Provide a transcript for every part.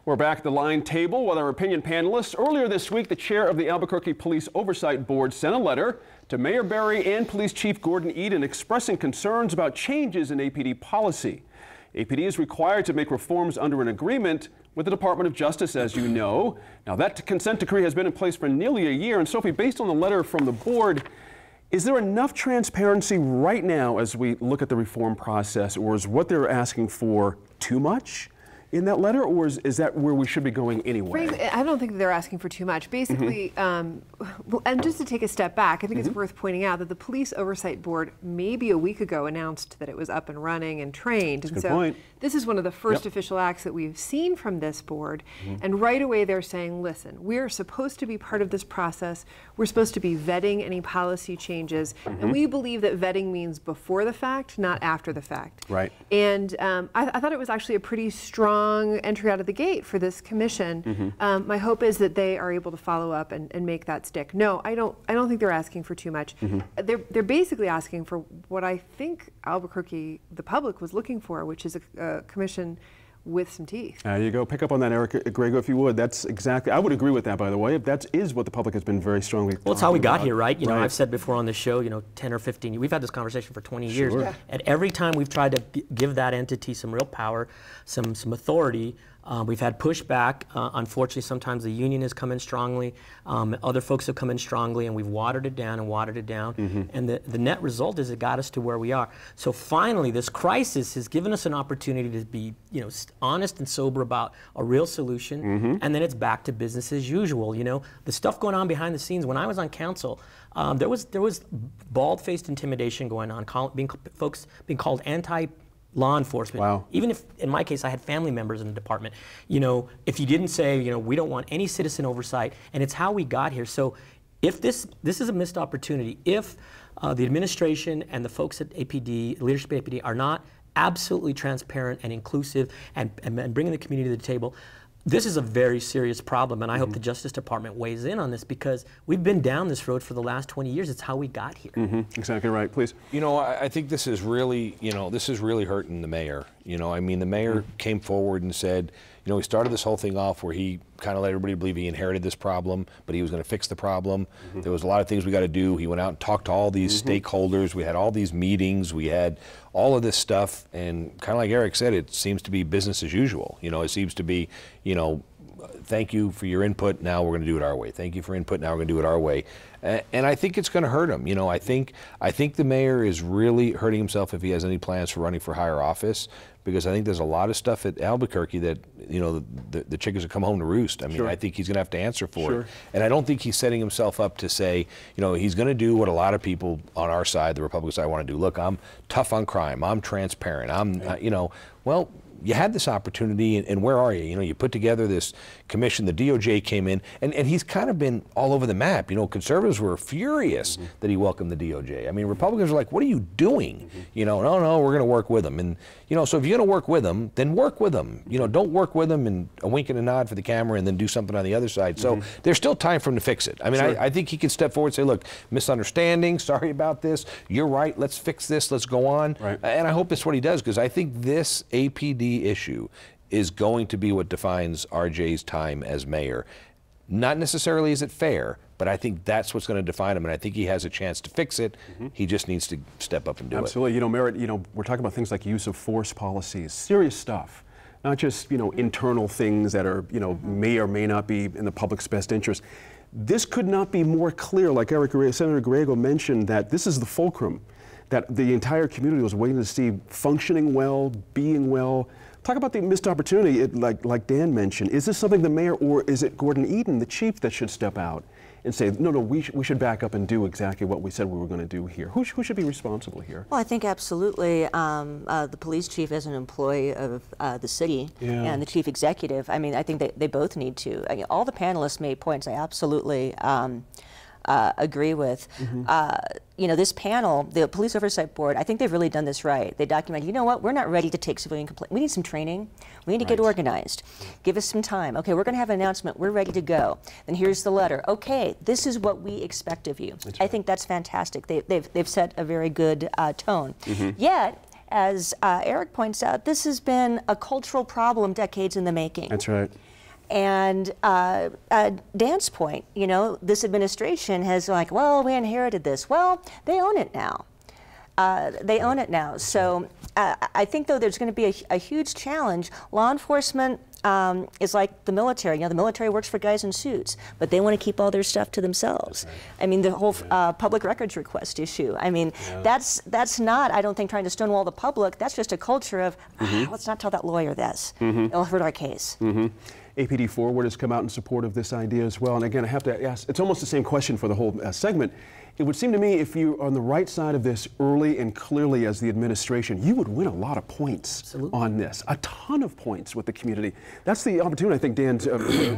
We're back at the line table with our opinion panelists. Earlier this week, the chair of the Albuquerque Police Oversight Board sent a letter to Mayor Berry and Police Chief Gordon Eden expressing concerns about changes in APD policy. APD is required to make reforms under an agreement with the Department of Justice, as you know. Now, that consent decree has been in place for nearly a year. And Sophie, based on the letter from the board, is there enough transparency right now as we look at the reform process, or is what they're asking for too much in that letter, or is that where we should be going anyway? I don't think they're asking for too much. Basically, and just to take a step back, I think it's worth pointing out that the Police Oversight Board maybe a week ago announced that it was up and running and trained. That's a good point. This is one of the first official acts that we've seen from this board. And right away they're saying, listen, we're supposed to be part of this process. We're supposed to be vetting any policy changes. And we believe that vetting means before the fact, not after the fact. Right. And I thought it was actually a pretty strong entry out of the gate for this commission. My hope is that they are able to follow up and make that stick. No, I don't think they're asking for too much. They're basically asking for what I think Albuquerque, the public, was looking for, which is a commission with some teeth. There you go. Pick up on that, Eric Grego, if you would. That's exactly, I would agree with that, by the way. That is what the public has been very strongly Well, it's how we got here, right? You know, I've said before on this show, 10 or 15 we've had this conversation for 20 years. Yeah. And every time we've tried to give that entity some real power, some authority, we've had pushback. Unfortunately, sometimes the union has come in strongly. Other folks have come in strongly, and we've watered it down and watered it down. And the net result is it got us to where we are. So finally, this crisis has given us an opportunity to be, honest and sober about a real solution. And then it's back to business as usual. The stuff going on behind the scenes. When I was on council, there was bald-faced intimidation going on. Folks being called law enforcement. Wow. Even if, in my case, I had family members in the department, if you didn't say, we don't want any citizen oversight, and it's how we got here. So if this is a missed opportunity, if the administration and the folks at APD, leadership at APD, are not absolutely transparent and inclusive and bringing the community to the table, this is a very serious problem, and I hope the Justice Department weighs in on this, because we've been down this road for the last 20 years. It's how we got here. Exactly right. Please. I think this is really, this is really hurting the mayor. I mean, the mayor came forward and said, he started this whole thing off where he kind of let everybody believe he inherited this problem, but he was going to fix the problem. There was a lot of things we got to do. He went out and talked to all these stakeholders. We had all these meetings. We had all of this stuff, and kind of like Eric said, it seems to be business as usual. It seems to be, thank you for your input, now we're going to do it our way. Thank you for input, now we're going to do it our way. And I think it's going to hurt him. I think the mayor is really hurting himself if he has any plans for running for higher office, because I think there's a lot of stuff at Albuquerque that, the chickens have come home to roost. I mean, I think he's going to have to answer for it. And I don't think he's setting himself up to say, he's going to do what a lot of people on our side, the Republican side, want to do. Look, I'm tough on crime. I'm transparent. I'm, well, you had this opportunity, and where are you? You put together this commission, the DOJ came in, and he's kind of been all over the map. Conservatives were furious that he welcomed the DOJ. I mean, Republicans were like, what are you doing? No, we're going to work with him. And, so if you're going to work with them, then work with them. Don't work with them and a wink and a nod for the camera and then do something on the other side. So there's still time for him to fix it. I mean, I think he can step forward and say, look, misunderstanding, sorry about this, you're right, let's fix this, let's go on. And I hope that's what he does, because I think this APD issue is going to be what defines RJ's time as mayor. Not necessarily is it fair, but I think that's what's going to define him, and I think he has a chance to fix it. He just needs to step up and do it. Absolutely. Merritt, we're talking about things like use of force policies, serious stuff, not just, internal things that are, may or may not be in the public's best interest. This could not be more clear, like Senator Grego mentioned, that this is the fulcrum that the entire community was waiting to see functioning well, being well. Talk about the missed opportunity, like Dan mentioned. Is this something the mayor, or is it Gordon Eden, the chief, that should step out and say, no, we should back up and do exactly what we said we were going to do here? Who should be responsible here? Well, I think absolutely the police chief is an employee of the city, and the chief executive. I mean, I think they both need to. I mean, all the panelists made points I absolutely agree with. This panel, the Police Oversight Board, I think they've really done this right. They document, we're not ready to take civilian complaints. We need some training. We need to get organized. Give us some time. Okay, we're going to have an announcement. We're ready to go. Then here's the letter. Okay, this is what we expect of you. I think that's fantastic. They've set a very good tone. Yet, as Eric points out, this has been a cultural problem decades in the making. That's right. And Dan's point, you know, this administration has like, well, we inherited this. Well, they own it now. They own it now. So I think, though, there's going to be a huge challenge. Law enforcement is like the military. You know, the military works for guys in suits, but they want to keep all their stuff to themselves. Right. I mean, the whole public records request issue. I mean, that's not, I don't think, trying to stonewall the public. That's just a culture of, let's not tell that lawyer this. It'll hurt our case. APD Forward has come out in support of this idea as well. And again, I have to ask, it's almost the same question for the whole segment. It would seem to me if you're on the right side of this early and clearly as the administration, you would win a lot of points on this, a ton of points with the community. That's the opportunity I think Dan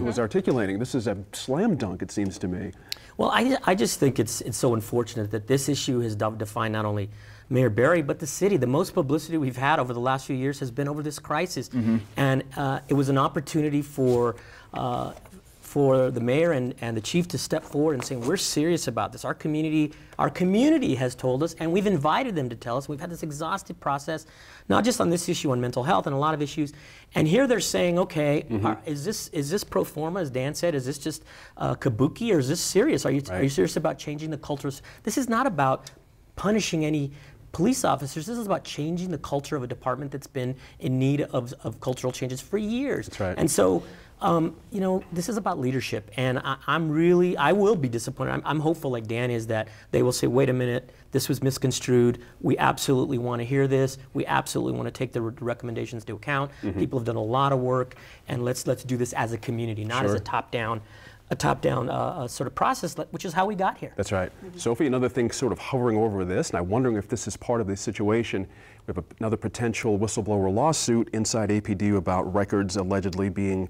was articulating. This is a slam dunk, it seems to me. Well, I just think it's so unfortunate that this issue has defined not only Mayor Berry, but the city. The most publicity we've had over the last few years has been over this crisis. And it was an opportunity for the mayor and the chief to step forward and saying, we're serious about this. Our community has told us, and we've invited them to tell us. We've had this exhaustive process, not just on this issue, on mental health and a lot of issues. And here they're saying, okay, is this pro forma, as Dan said? Is this just kabuki, or is this serious? Are you serious about changing the culture? This is not about punishing any police officers. This is about changing the culture of a department that's been in need of cultural changes for years. That's right. And so, you know, this is about leadership, and I will be disappointed. I'm hopeful, like Dan is, that they will say, wait a minute, this was misconstrued. We absolutely want to hear this. We absolutely want to take the recommendations into account. People have done a lot of work, and let's do this as a community, not as a top-down sort of process, which is how we got here. That's right. Sophie, another thing sort of hovering over this, and I'm wondering if this is part of the situation. We have another potential whistleblower lawsuit inside APD about records allegedly being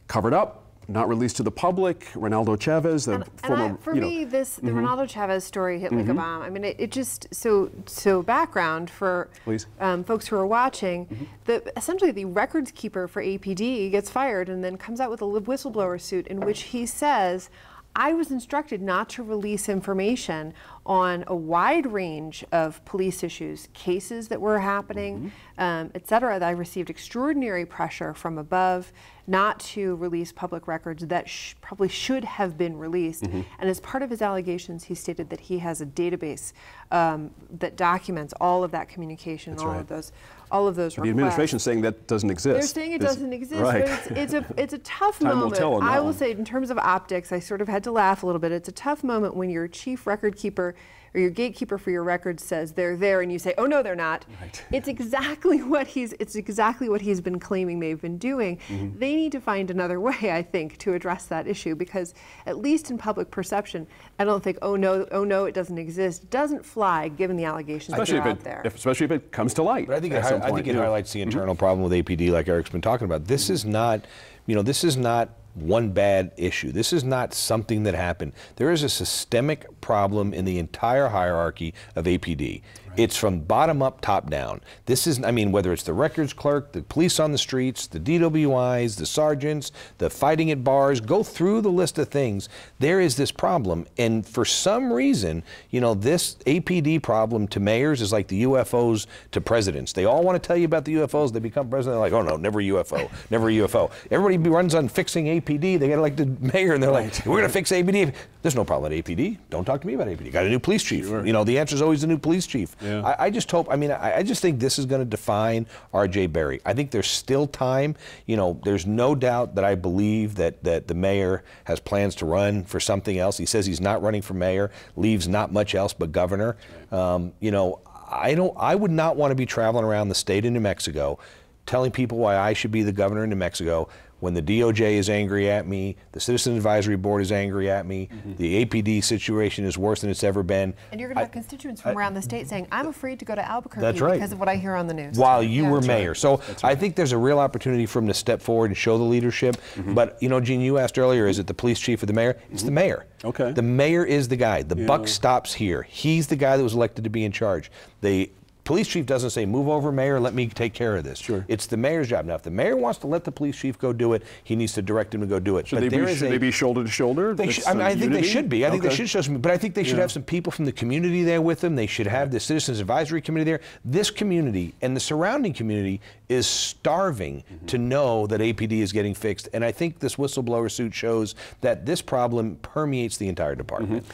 covered up, not released to the public. Ronaldo Chavez, the former, for me, the Ronaldo Chavez story hit like a bomb. I mean, it just, so background for folks who are watching, essentially the records keeper for APD gets fired and then comes out with a whistleblower suit in which he says, I was instructed not to release information on a wide range of police issues, cases that were happening, et cetera. That I received extraordinary pressure from above not to release public records that probably should have been released. And as part of his allegations, he stated that he has a database that documents all of that communication, all of those requests. The administration's saying that doesn't exist. They're saying it doesn't exist, right. but it's a tough Time moment. will tell on that I will one. say, in terms of optics, I sort of had to laugh a little bit. It's a tough moment when your chief record keeper or your gatekeeper for your records says they're there, and you say, "Oh no, they're not." Right. It's exactly what he's been claiming they've been doing. They need to find another way, I think, to address that issue, because at least in public perception, I don't think, "Oh no, it doesn't exist," doesn't fly given the allegations that are out there. Especially if it comes to light. But I think it highlights the internal problem with APD, like Eric's been talking about. This is not, this is not one bad issue. This is not something that happened. There is a systemic problem in the entire hierarchy of APD. It's from bottom up, top down. This is, whether it's the records clerk, the police on the streets, the DWIs, the sergeants, the fighting at bars, go through the list of things. There is this problem. And for some reason, this APD problem to mayors is like the UFOs to presidents. They all want to tell you about the UFOs. They become president. They're like, oh no, never a UFO, never a UFO. Everybody runs on fixing APD. They get elected mayor and they're like, we're going to fix APD. There's no problem at APD. Don't talk to me about APD. Got a new police chief. Sure. The answer is always the new police chief. Yeah. I just hope, I just think this is going to define R.J. Berry. I think there's still time. There's no doubt that I believe that the mayor has plans to run for something else. He says he's not running for mayor, leaves not much else but governor. I would not want to be traveling around the state of New Mexico telling people why I should be the governor of New Mexico when the DOJ is angry at me, the Citizen Advisory Board is angry at me, the APD situation is worse than it's ever been. And you're going to have constituents from around the state saying, I'm afraid to go to Albuquerque because of what I hear on the news. While you were mayor. So I think there's a real opportunity for him to step forward and show the leadership. But, Gene, you asked earlier, is it the police chief or the mayor? It's the mayor. Okay. The mayor is the guy. The buck stops here. He's the guy that was elected to be in charge. The police chief doesn't say, move over, mayor, let me take care of this. Sure. It's the mayor's job. Now, if the mayor wants to let the police chief go do it, he needs to direct him to go do it. Should they be shoulder to shoulder? I think they should be. I think they should show some, but I think they should have some people from the community there with them. They should have the Citizens Advisory Committee there. This community and the surrounding community is starving to know that APD is getting fixed. And I think this whistleblower suit shows that this problem permeates the entire department.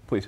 Please.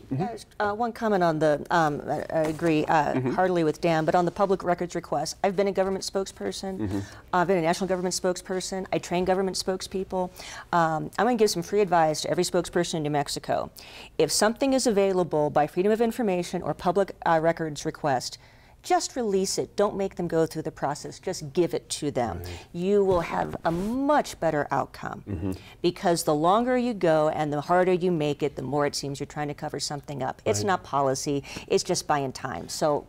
One comment on the, I agree heartily with Dan, but on the public records request, I've been a government spokesperson, I've been a national government spokesperson, I train government spokespeople. I'm going to give some free advice to every spokesperson in New Mexico. If something is available by Freedom of Information or public records request, just release it. Don't make them go through the process. Just give it to them. Right. You will have a much better outcome because the longer you go and the harder you make it, the more it seems you're trying to cover something up. Right. It's not policy. It's just buying time. So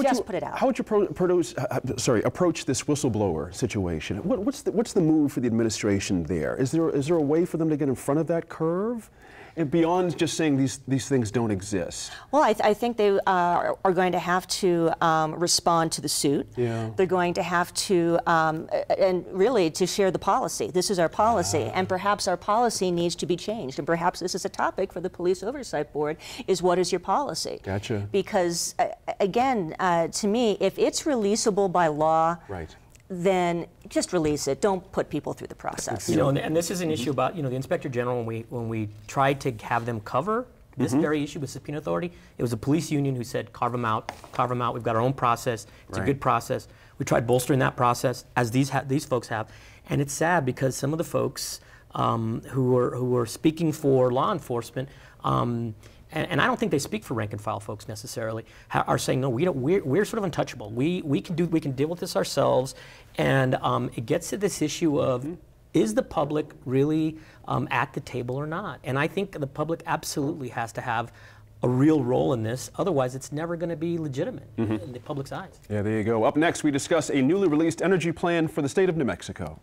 just put it out. How would you approach this whistleblower situation? What's the move for the administration there? Is there a way for them to get in front of that curve? And beyond just saying these things don't exist? Well, I think they are going to have to respond to the suit. Yeah. They're going to have to, and really to share the policy. This is our policy, and perhaps our policy needs to be changed. And perhaps this is a topic for the Police Oversight Board, is what is your policy? Gotcha. Because, again, to me, if it's releasable by law, right, then just release it. Don't put people through the process. You know, and this is an issue about, the Inspector General, when we tried to have them cover this very issue with subpoena authority, it was a police union who said, carve them out, we've got our own process, it's a good process. We tried bolstering that process, as these folks have, and it's sad because some of the folks who are speaking for law enforcement, and I don't think they speak for rank and file folks necessarily, are saying, no, we're sort of untouchable. We can deal with this ourselves, and it gets to this issue of, is the public really at the table or not? And I think the public absolutely has to have a real role in this. Otherwise, it's never going to be legitimate in the public's eyes. Yeah, there you go. Up next, we discuss a newly released energy plan for the state of New Mexico.